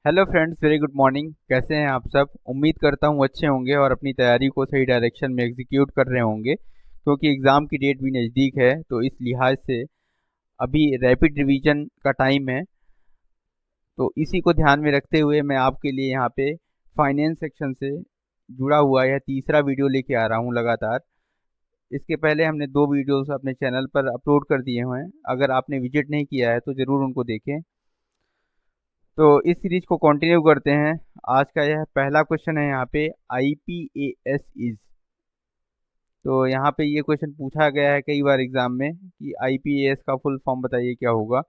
Hello friends, very good morning. कैसे हैं आप सब? उम्मीद करता हूँ अच्छे होंगे और अपनी तैयारी को सही डायरेक्शन में एग्जीक्यूट कर रहे होंगे, क्योंकि एग्ज़ाम की डेट भी नज़दीक है। तो इस लिहाज से अभी रैपिड रिवीजन का टाइम है। तो इसी को ध्यान में रखते हुए मैं आपके लिए यहाँ पे फाइनेंस सेक्शन से जुड़ा हुआ यह तीसरा वीडियो लेके आ रहा हूँ लगातार। इसके पहले हमने 2 वीडियोस अपने चैनल पर अपलोड कर दिए हुए हैं। अगर आपने विजिट नहीं किया है तो ज़रूर उनको देखें। तो इस सीरीज को कंटिन्यू करते हैं। आज का यह पहला क्वेश्चन है यहाँ पे, आईपीएएस इज। तो यहाँ पे ये क्वेश्चन पूछा गया है कई बार एग्जाम में कि आईपीएएस का फुल फॉर्म बताइए क्या होगा।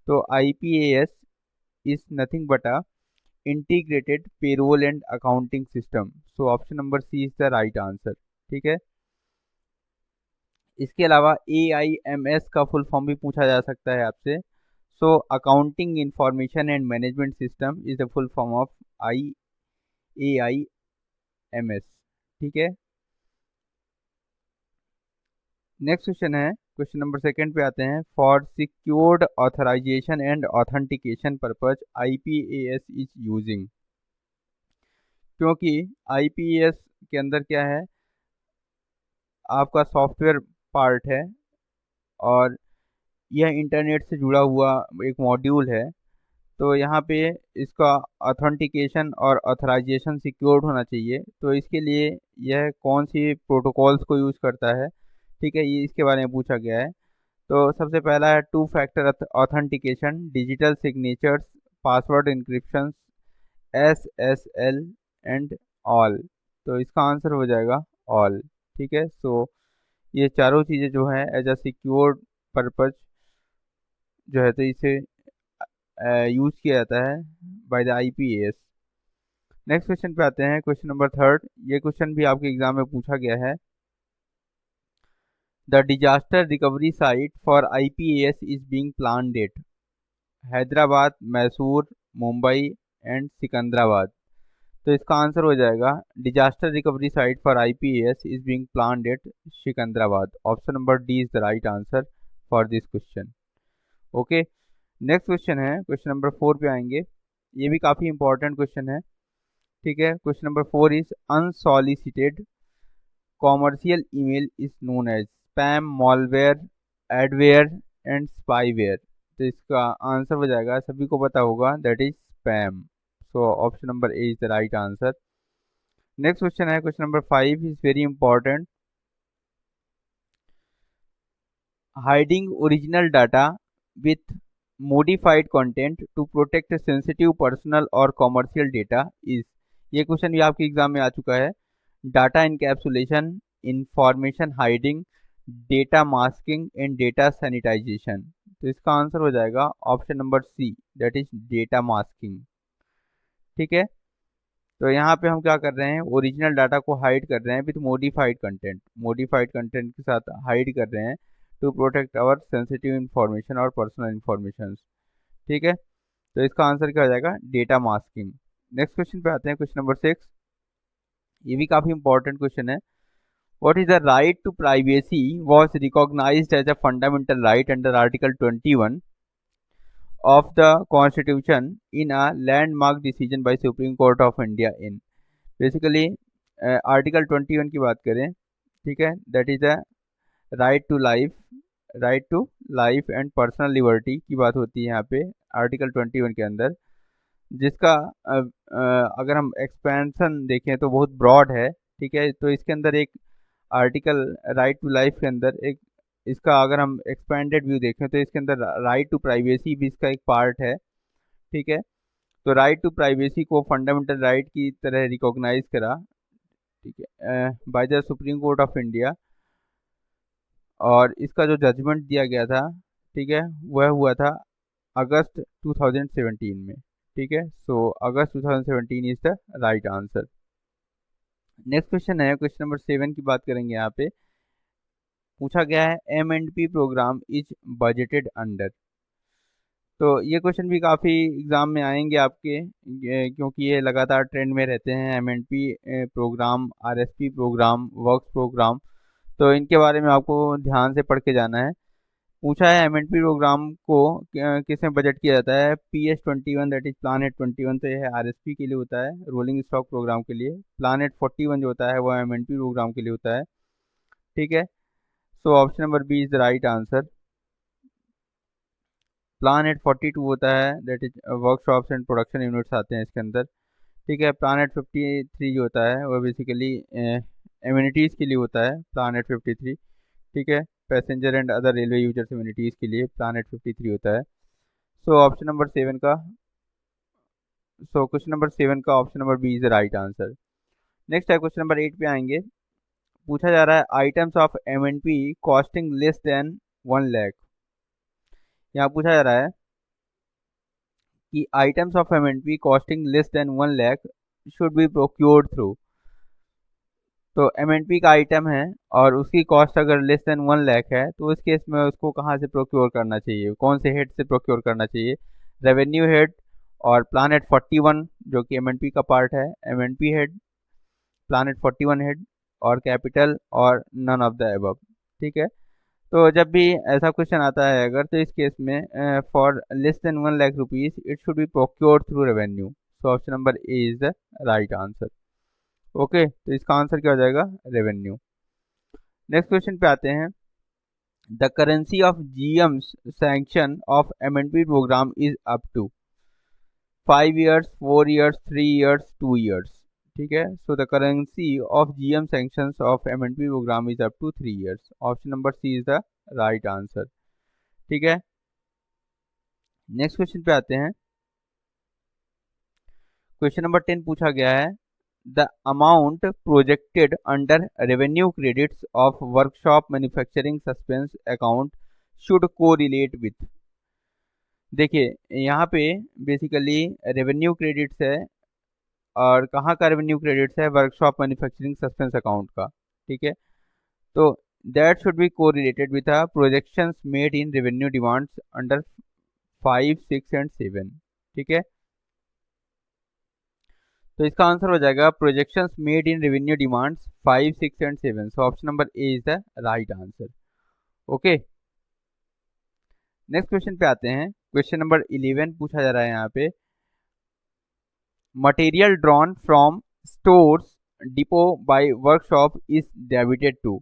तो IPAS is nothing but a integrated payroll and accounting system. So option number C is the right answer. ठीक है। इसके अलावा एआईएमएस का फुल फॉर्म भी पूछा जा सकता है आपसे। So accounting information and management system is the full form of I AIMS. ठीक है। नेक्स्ट क्वेश्चन है, क्वेश्चन नंबर सेकंड पे आते हैं। For secured authorization and authentication purpose IPAS is using. क्योंकि आईपीएएस के अंदर क्या है, आपका सॉफ्टवेयर पार्ट है और यह इंटरनेट से जुड़ा हुआ एक मॉड्यूल है। तो यहाँ पे इसका ऑथेंटिकेशन और ऑथराइजेशन सिक्योर्ड होना चाहिए। तो इसके लिए यह कौन सी प्रोटोकॉल्स को यूज़ करता है, ठीक है, ये इसके बारे में पूछा गया है। तो सबसे पहला है two factor authentication, digital signatures, password encryption, SSL and all. तो इसका आंसर हो जाएगा ऑल। ठीक है। सो ये चारों चीज़ें जो हैं एज अ सिक्योर्ड पर्पज जो है, तो इसे यूज़ किया जाता है by the IPAS. Next question पे आते हैं, क्वेश्चन नंबर थर्ड। ये क्वेश्चन भी आपके एग्जाम में पूछा गया है। The disaster recovery site for IPAS is being planned at Hyderabad, Mysore, Mumbai and Secunderabad. तो इसका आंसर हो जाएगा disaster recovery site for IPAS is being planned at Secunderabad. Option number D is the right answer for this question. Okay. Next question है, question number 4 पे आएंगे। ये भी काफ़ी इंपॉर्टेंट क्वेश्चन है। ठीक है। Question number 4 is unsolicited commercial email is known as spam, malware, adware and spyware. तो इसका आंसर हो जाएगा, सभी को पता होगा, that is spam. So option number A is the right answer. Next question है, question number 5 is very important. Hiding original data with modified content to protect sensitive personal और commercial data is। ये question भी आपके exam में आ चुका है। Data encapsulation, information hiding, data masking and data sanitisation. तो इसका आंसर हो जाएगा option number C, that is data masking. ठीक है। तो यहाँ पे हम क्या कर रहे हैं, ओरिजिनल डाटा को हाइड कर रहे हैं विथ मोडिफाइड कंटेंट के साथ हाइड कर रहे हैं to protect our sensitive information और पर्सनल इंफॉर्मेशन। ठीक है। तो इसका आंसर क्या हो जाएगा, डेटा मास्किंग। नेक्स्ट क्वेश्चन पे आते हैं, क्वेश्चन नंबर 6। ये भी काफी इंपॉर्टेंट क्वेश्चन है। What is the right to privacy was recognised as a fundamental right under article 21 of the Constitution in a landmark decision by Supreme Court of India in। Basically article 21 की बात करें, ठीक है, that is the right to life and personal liberty की बात होती है यहाँ पे आर्टिकल 21 के अंदर, जिसका अगर हम एक्सपेंशन देखें तो बहुत ब्रॉड है। ठीक है। तो इसके अंदर एक आर्टिकल राइट टू लाइफ के अंदर एक, इसका अगर हम एक्सपेंडेड व्यू देखें तो इसके अंदर राइट टू प्राइवेसी भी इसका एक पार्ट है। ठीक है। तो राइट टू प्राइवेसी को फंडामेंटल राइट की तरह रिकॉग्नाइज करा, ठीक है, by the supreme court of India. और इसका जो जजमेंट दिया गया था, ठीक है, वह हुआ था अगस्त 2017 में। ठीक है। सो अगस्त 2017 is the right answer. Next question है, क्वेश्चन नंबर 7 की बात करेंगे। यहाँ पे पूछा गया है M&P programme is budgeted under. तो ये क्वेश्चन भी काफ़ी एग्जाम में आएंगे आपके, क्योंकि ये लगातार ट्रेंड में रहते हैं। M&P program, RSP program, works program. तो इनके बारे में आपको ध्यान से पढ़ के जाना है। पूछा है एमएनपी प्रोग्राम को किस में बजट किया जाता है। PS21 दैट इज प्लानेट 21 तो यह आरएसपी के लिए होता है, रोलिंग स्टॉक प्रोग्राम के लिए। प्लानेट 41 जो होता है वो एमएनपी प्रोग्राम के लिए होता है। ठीक है, so option number B is the right answer. Planet 42 होता है that is workshops and production units आते हैं इसके अंदर। ठीक है, प्लानेट 53 जो होता है वो बेसिकली एम्यूनिटीज़ के लिए होता है, प्लानेट 53। ठीक है, passenger and other railway users amenities के लिए प्लानेट 53 होता है। सो ऑप्शन नंबर 7 का क्वेश्चन नंबर 7 का option number B is the right answer. Next है क्वेश्चन नंबर 8 पे आएंगे। पूछा जा रहा है items of MNP costing less than 1 lakh. यहाँ पूछा जा रहा है कि items of MNP costing less than 1 lakh should be procured through. तो एमएनपी का आइटम है और उसकी कॉस्ट अगर लेस देन 1 लाख है तो उस केस में उसको कहाँ से प्रोक्योर करना चाहिए, कौन से हेड से प्रोक्योर करना चाहिए। रेवेन्यू हेड और प्लानेट 41 जो कि एमएनपी का पार्ट है, एमएनपी हेड, प्लानेट 41 हेड, और कैपिटल, और नन ऑफ द अबव। ठीक है, तो जब भी ऐसा क्वेश्चन आता है अगर, तो इस केस में for less than 1 lakh rupees it should be procured through revenue. So option number A is the right answer. Okay, तो इसका आंसर क्या हो जाएगा, रेवेन्यू। नेक्स्ट क्वेश्चन पे आते हैं। The currency of GMs sanction of MNP program is up to 5 years, 4 years, 3 years, 2 years। ठीक है, so the currency of GM sanctions of MNP program is up to 3 years। Option number C is the right answer. ठीक है, next question पे आते हैं। Question number 10 पूछा गया है the amount projected under revenue credits of workshop manufacturing suspense account should को relate with. देखिए यहाँ पे बेसिकली रेवेन्यू क्रेडिट्स है, और कहाँ का रेवेन्यू क्रेडिट्स है, वर्कशॉप मैन्युफैक्चरिंग सस्पेंस अकाउंट का। ठीक है, तो दैट शुड बी को related with projections made in revenue demands under 5, 6 and 7। ठीक है, तो इसका आंसर हो जाएगा projections made in revenue demands 5, 6 and 7। So option number A is the right answer. Okay, next question पे आते हैं। क्वेश्चन नंबर 11 पूछा जा रहा है यहाँ पे material drawn from stores depot by workshop is debited to.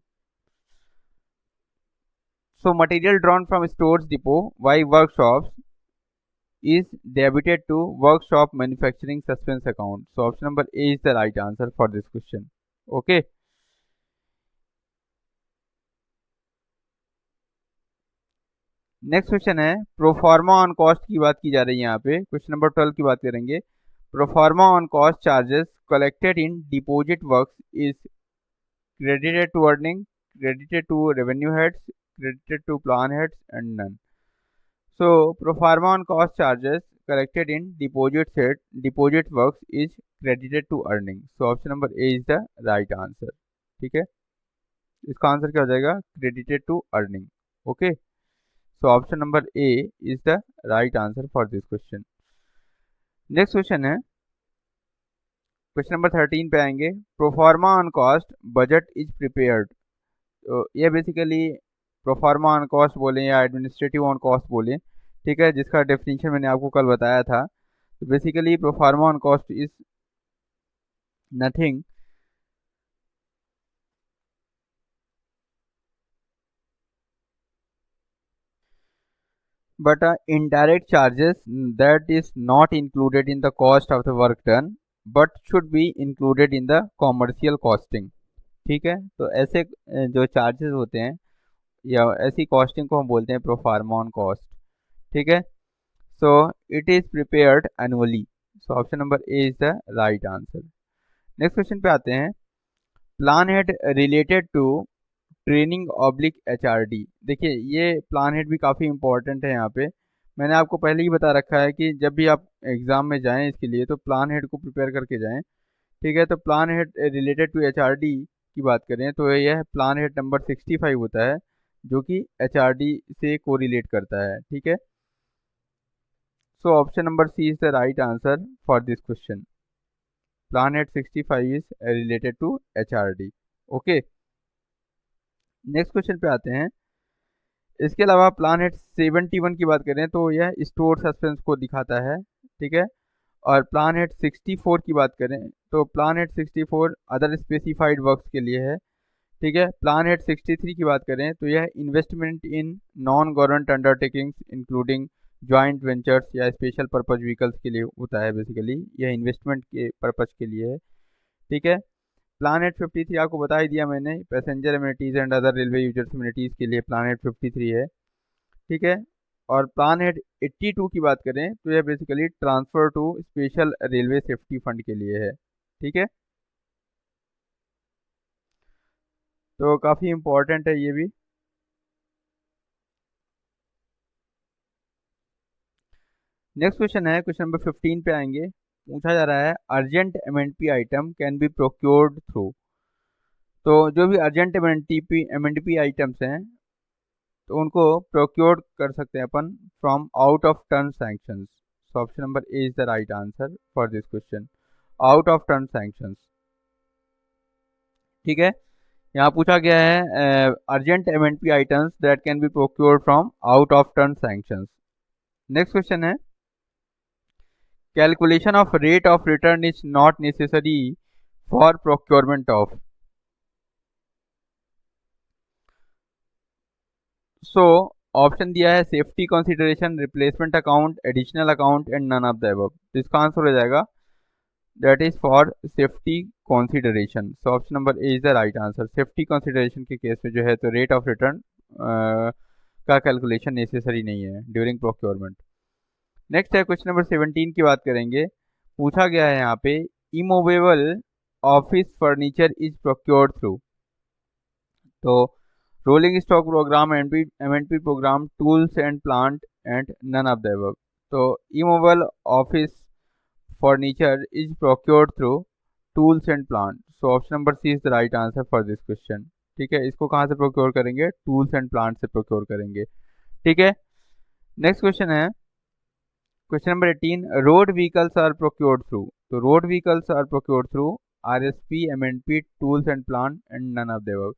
So material drawn from stores depot by workshops is debited to workshop manufacturing suspense account. So option number A is the right answer for this question. Okay. Next question है proforma on cost की बात की जा रही है यहाँ पे। Question number 12 की बात करेंगे। Proforma on cost charges collected in deposit works is credited to earning, credited to revenue heads, credited to plan heads and none. So pro forma on cost charges collected in deposit works is credited to earning. So option number A is the right answer. ठीक है, इसका answer क्या हो जाएगा, credited to earning. Okay, so option number A is the right answer for this question. Next question है, question number 13 पे आएंगे। Proforma on cost budget is prepared. तो ये बेसिकली प्रोफार्मा ऑन कॉस्ट बोले या एडमिनिस्ट्रेटिव ऑन कॉस्ट बोले, ठीक है, जिसका डेफिनेशन मैंने आपको कल बताया था। तो basically proforma on cost is nothing but indirect charges that is not included in the cost of the work done but should be included in the commercial costing। ठीक है, तो ऐसे जो चार्जेस होते हैं या ऐसी कॉस्टिंग को हम बोलते हैं प्रोफार्मा ऑन कॉस्ट। ठीक है, so it is prepared annually. So option number A is the right answer. Next question पे आते हैं। Plan head related to training oblique HRD. देखिए ये प्लान हेड भी काफ़ी इंपॉर्टेंट है यहाँ पे। मैंने आपको पहले ही बता रखा है कि जब भी आप एग्ज़ाम में जाएं इसके लिए तो प्लान हेड को प्रिपेयर करके जाएं। ठीक है, तो plan head related to HRD की बात करें तो यह प्लान हेड नंबर 65 होता है जो कि एचआरडी से कोरिलेट करता है। ठीक है, so option number C is the right answer for this question. Plan head 65 is related to HRD. Okay, next question पे आते हैं। इसके अलावा प्लान हेड 71 की बात करें तो यह स्टोर सस्पेंस को दिखाता है, ठीक है। और प्लान हेड 64 की बात करें तो plan head 64 other specified works के लिए है, ठीक है। प्लान हेड 63 की बात करें तो यह investment in non government undertakings including joint ventures या स्पेशल पर्पज व्हीकल्स के लिए होता है। बेसिकली यह इन्वेस्टमेंट के पर्पज के लिए है, ठीक है। प्लान हेड 53 आपको बता ही दिया मैंने, passenger amenities and other railway users amenities के लिए प्लान हेड 53 है, ठीक है। और प्लान हेड 82 की बात करें तो यह basically transfer to special railway safety fund के लिए है, ठीक है। तो काफ़ी इम्पोर्टेंट है ये भी। नेक्स्ट क्वेश्चन है, क्वेश्चन नंबर 15 पे आएंगे। पूछा जा रहा है urgent MNP item can be procured through. तो जो भी अर्जेंट एमएनपी आइटम्स हैं तो उनको प्रोक्योर कर सकते हैं अपन from out of turn sanctions. So option number A is the right answer for this question, out of turn sanctions, ठीक है। यहाँ पूछा गया है urgent MNP items that can be procured from out of turn sanctions. Next question है calculation of rate of return is not necessary for procurement of. So option दिया है safety consideration, replacement account, additional account and none of the above. तो इसका answer हो जाएगा that is for safety consideration. So option number A is the right answer. Safety consideration के case में जो है तो रेट ऑफ रिटर्न का कैलकुलेशन नेसेसरी नहीं है ड्यूरिंग प्रोक्योरमेंट। नेक्स्ट है क्वेश्चन नंबर 17 की बात करेंगे। पूछा गया है यहाँ पे immovable office furniture is procured through. तो rolling stock program, MNP program, tools and plant and none of the above. तो immovable office furniture is procured through tools and plant. So option number C is the right answer for this question, ठीक है। इसको कहाँ से procure करेंगे? Tools and plant से procure करेंगे, ठीक है। नेक्स्ट क्वेश्चन है question number 18, road vehicles are procured through. तो road vehicles are procured through RSP, MNP, tools and plant and none of the above.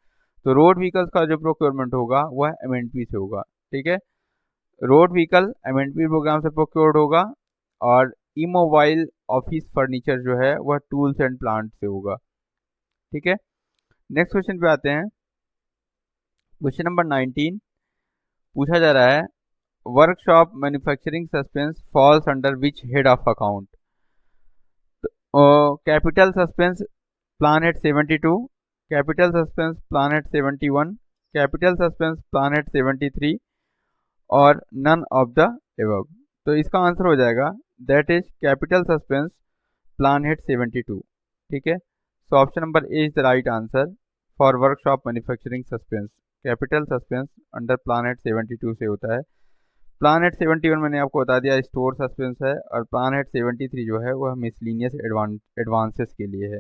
तो रोड व्हीकल्स का जो प्रोक्योरमेंट होगा वह एमएनपी से होगा, ठीक है। रोड व्हीकल एमएनपी प्रोग्राम से प्रोक्योर्ड होगा और इमोबाइल ऑफिस फर्नीचर जो है वह टूल्स एंड प्लांट से होगा, ठीक है। नेक्स्ट क्वेश्चन पे आते हैं। क्वेश्चन नंबर 19 पूछा जा रहा है workshop manufacturing suspense falls under which head of account. Capital suspense plan head 72, capital suspense plan head 71, capital suspense plan head 73 और नन ऑफ द एबव। तो इसका आंसर हो जाएगा that is capital suspense plan head 72, ठीक है। So option number A is the right answer for workshop manufacturing suspense. Capital suspense under plan head 72 से होता है। प्लान हेड 71 मैंने आपको बता दिया स्टोर सस्पेंस है, और प्लान हेड 73 जो है वह मिसलिनियस एडवांसेस के लिए है।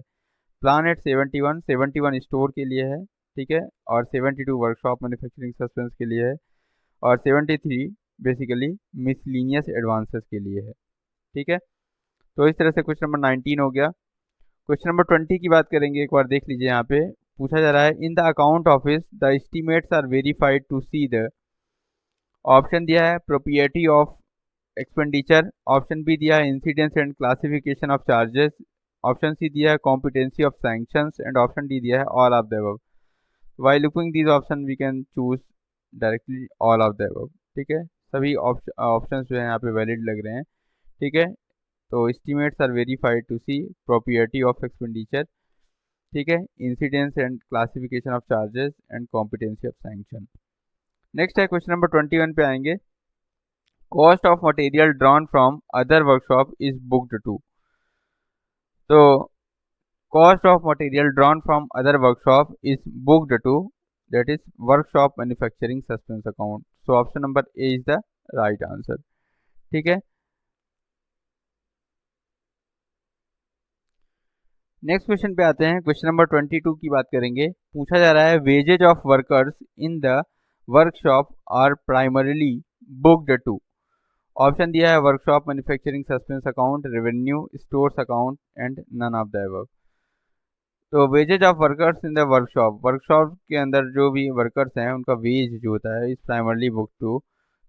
प्लान हेड 71 स्टोर के लिए है, ठीक है, और 72 वर्कशॉप मैन्युफैक्चरिंग सस्पेंस के लिए है, और 73 बेसिकली मिसलिनियस एडवांसेस के लिए है, ठीक है। तो इस तरह से क्वेश्चन नंबर 19 हो गया। क्वेश्चन नंबर 20 की बात करेंगे, एक बार देख लीजिए। यहाँ पे पूछा जा रहा है in the account office the estimates are verified to see the. Option दिया है propriety of expenditure, option B दिया है incidence and classification of charges, option C दिया है competency of sanctions and option D दिया है all of the above. While looking these option we can choose directly all of the above, ठीक है। सभी options जो है यहाँ पे वैलिड लग रहे हैं, ठीक है। तो estimates are verified to see propriety of expenditure, ठीक है, incidence and classification of charges and competency of sanction. Next है क्वेश्चन नंबर 21 पे आएंगे। Cost of material drawn from other workshop is booked to. तो cost of material drawn from other workshop is booked to that is workshop manufacturing suspense account. So option number A is the right answer, ठीक है। Next question पे आते हैं। Question number 22 की बात करेंगे। पूछा जा रहा है wages of workers in the workshop are primarily booked to. Option दिया है workshop manufacturing suspense account, revenue, stores account and none of the above. तो wages of workers in the workshop, workshop के अंदर जो भी वर्कर्स हैं उनका veg जो होता है इज प्राइमरली बुक टू।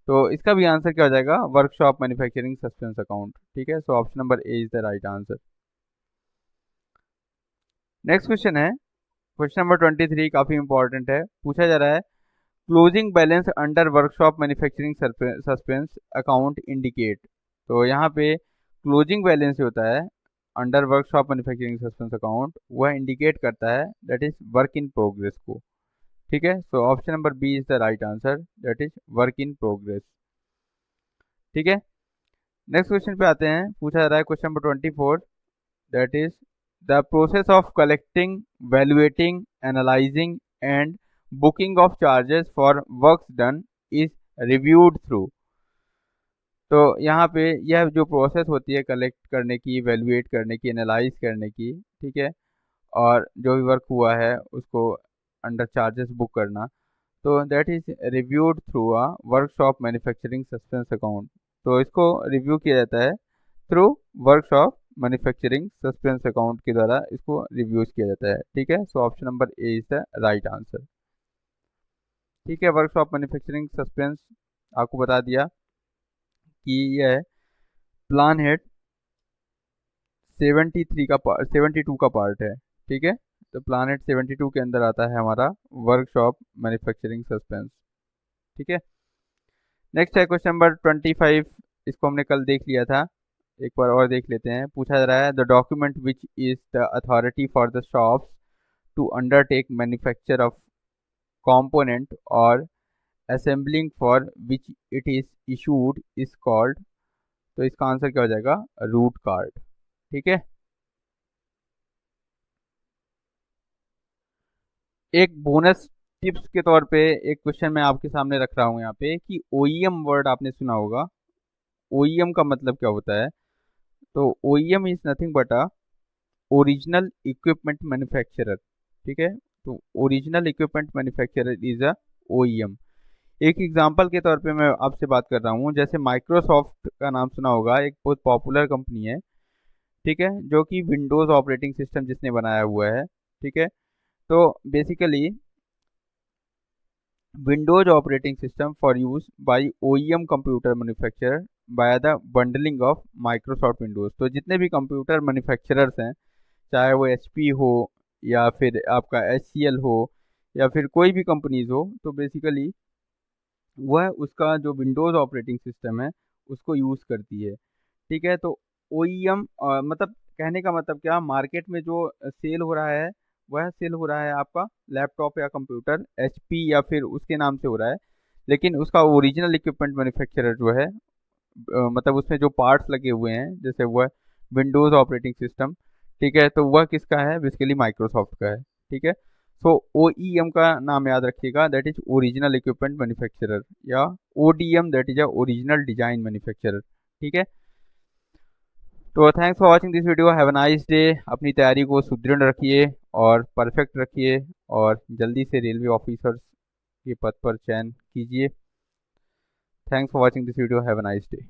तो इसका भी आंसर क्या हो जाएगा, वर्कशॉप मैन्युफैक्चरिंग सस्पेंस अकाउंट। ठीक है, so option number A is the right answer. Next question है क्वेश्चन नंबर 23, काफी इंपॉर्टेंट है। पूछा जा रहा है closing balance under workshop manufacturing suspense account indicate. तो यहाँ पे क्लोजिंग बैलेंस जो होता है under workshop manufacturing suspense account वह इंडिकेट करता है that is work in progress को। ठीक है, so option number B is the right answer, that is work in progress. ठीक है, नेक्स्ट क्वेश्चन पे आते हैं। पूछा जा रहा है question number 24, that is the process of collecting, evaluating, analysing and booking of charges for works done is reviewed through. तो यहाँ पे यह जो प्रोसेस होती है कलेक्ट करने की, वैल्यूएट करने की, एनालाइज करने की, ठीक है, और जो भी वर्क हुआ है उसको अंडर चार्जेस बुक करना, तो that is reviewed through a workshop manufacturing suspense account. तो इसको रिव्यू किया जाता है through workshop manufacturing suspense account के द्वारा, इसको रिव्यूज किया जाता है। ठीक है, so option number A is the right answer. ठीक है, वर्कशॉप मैन्युफैक्चरिंग सस्पेंस आपको बता दिया कि यह प्लान हेड 73 का 72 का पार्ट है। ठीक है, तो प्लान हेड 72 के अंदर आता है हमारा वर्कशॉप मैन्युफैक्चरिंग सस्पेंस। ठीक है, नेक्स्ट है क्वेश्चन नंबर 25, इसको हमने कल देख लिया था, एक बार और देख लेते हैं। पूछा जा रहा है the document which is the authority for the shops to undertake manufacture of component or assembling for which it is issued is called। तो इसका आंसर क्या हो जाएगा, रूट कार्ड। ठीक है, एक बोनस टिप्स के तौर पे एक क्वेश्चन मैं आपके सामने रख रहा हूँ यहाँ पे कि ओईएम वर्ड आपने सुना होगा। ओईएम का मतलब क्या होता है, तो OEM is nothing but a original equipment manufacturer. ठीक है, तो original equipment manufacturer is a OEM. एक एग्जांपल के तौर पे मैं आपसे बात कर रहा हूँ, जैसे माइक्रोसॉफ्ट का नाम सुना होगा, एक बहुत पॉपुलर कंपनी है। ठीक है, जो कि विंडोज़ ऑपरेटिंग सिस्टम जिसने बनाया हुआ है। ठीक है, तो basically Windows operating system for use by OEM computer manufacturer by the bundling of Microsoft Windows. तो जितने भी कंप्यूटर मैन्युफैक्चरर्स हैं, चाहे वो एचपी हो या फिर आपका एचसीएल हो या फिर कोई भी कंपनीज हो, तो बेसिकली वह उसका जो विंडोज़ ऑपरेटिंग सिस्टम है उसको यूज़ करती है। ठीक है, तो ओईएम मतलब कहने का मतलब क्या, मार्केट में जो सेल हो रहा है वह सेल हो रहा है आपका लैपटॉप या कंप्यूटर एचपी या फिर उसके नाम से हो रहा है, लेकिन उसका ओरिजिनल इक्विपमेंट मैन्युफैक्चरर जो है, मतलब उसमें जो पार्ट्स लगे हुए हैं जैसे वह विंडोज़ ऑपरेटिंग सिस्टम, ठीक है, तो वह किसका है, बेसिकली माइक्रोसॉफ्ट का है। ठीक है, सो ओईएम का नाम याद रखिएगा, that is original equipment manufacturer, या ODM that is a original design manufacturer. ठीक है, तो thanks for watching this video, have a nice day. अपनी तैयारी को सुदृढ़ रखिए और परफेक्ट रखिए और जल्दी से रेलवे ऑफिसर्स के पद पर चयन कीजिए। Thanks for watching this video, have a nice day.